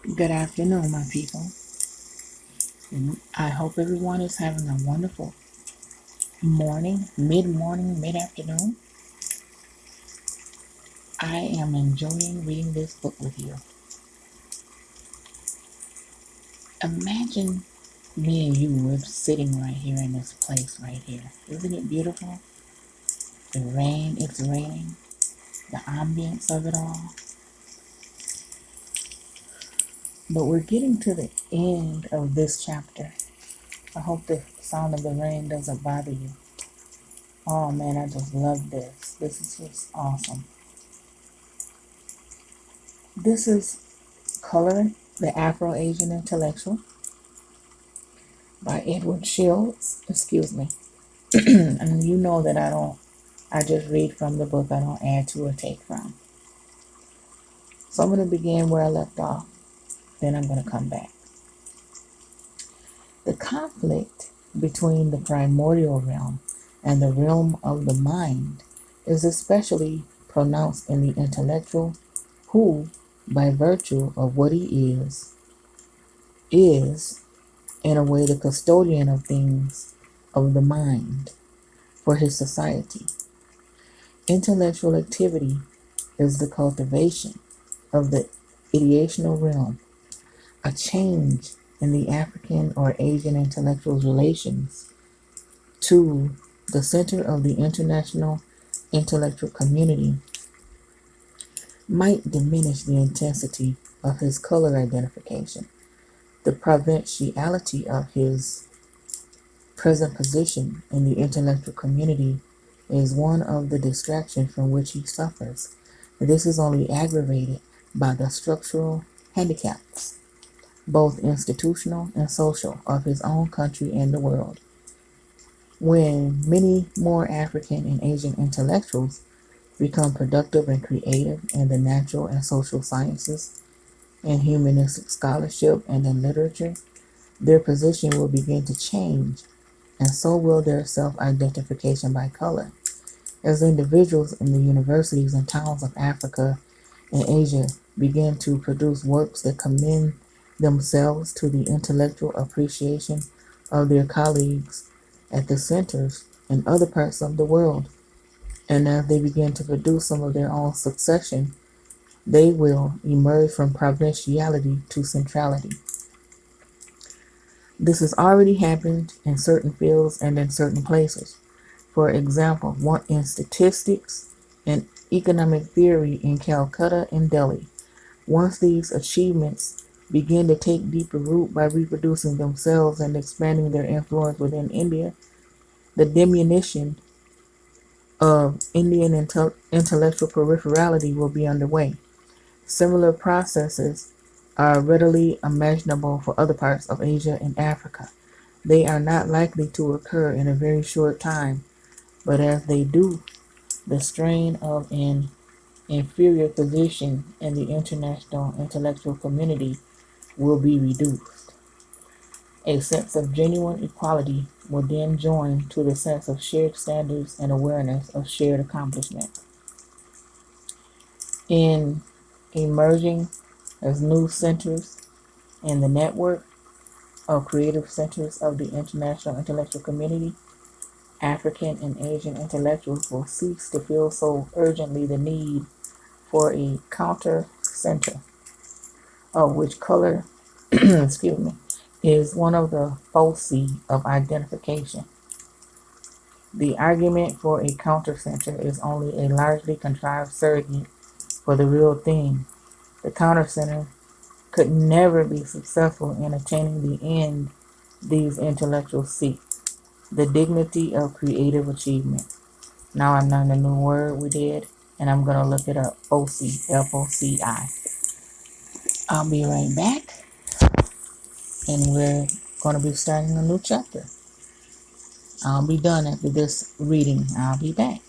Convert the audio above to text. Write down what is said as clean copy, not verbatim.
Good afternoon, my people. I hope everyone is having a wonderful morning, mid afternoon. I am enjoying reading this book with you. Imagine me and you were sitting right here in this place right here. Isn't it beautiful? The rain, it's raining, the ambience of it all. But we're getting to the end of this chapter. I hope the sound of the rain doesn't bother you. Oh man, I just love this. This is just awesome. This is Color, the Afro-Asian Intellectual by Edward Shils. Excuse me. And you know that I just read from the book. I don't add to or take from. So I'm going to begin where I left off. Then I'm going to come back. The conflict between the primordial realm and the realm of the mind is especially pronounced in the intellectual who, by virtue of what he is, in a way, the custodian of things of the mind for his society. Intellectual activity is the cultivation of the ideational realm, a change in the African or Asian intellectual's relations to the center of the international intellectual community might diminish the intensity of his color identification, the provinciality of his present position in the intellectual community is one of the distractions from which he suffers. This is only aggravated by the structural handicaps, both institutional and social, of his own country and the world. When many more African and Asian intellectuals become productive and creative in the natural and social sciences, in humanistic scholarship, and in literature, their position will begin to change, and so will their self-identification by color. As individuals in the universities and towns of Africa and Asia begin to produce works that commend themselves to the intellectual appreciation of their colleagues at the centers in other parts of the world, and as they begin to produce some of their own succession, they will emerge from provinciality to centrality. This has already happened in certain fields and in certain places. For example, in statistics and economic theory in Calcutta and Delhi. Once these achievements begin to take deeper root by reproducing themselves and expanding their influence within India, the diminution of Indian intellectual peripherality will be underway. Similar processes are readily imaginable for other parts of Asia and Africa. They are not likely to occur in a very short time, but as they do, the strain of an inferior position in the international intellectual community will be reduced. A sense of genuine equality will then join to the sense of shared standards and awareness of shared accomplishment. In emerging as new centers in the network of creative centers of the international intellectual community, African and Asian intellectuals will cease to feel so urgently the need for a counter center, of which color, excuse me, is one of the foci of identification. The argument for a counter center is only a largely contrived surrogate for the real thing. The counter center could never be successful in attaining the end these intellectuals seek, the dignity of creative achievement. Now I'm learning a new word we did, and I'm going to look it up. FOCI, F-O-C-I. I'll be right back, and we're going to be starting a new chapter. I'll be done after this reading. I'll be back.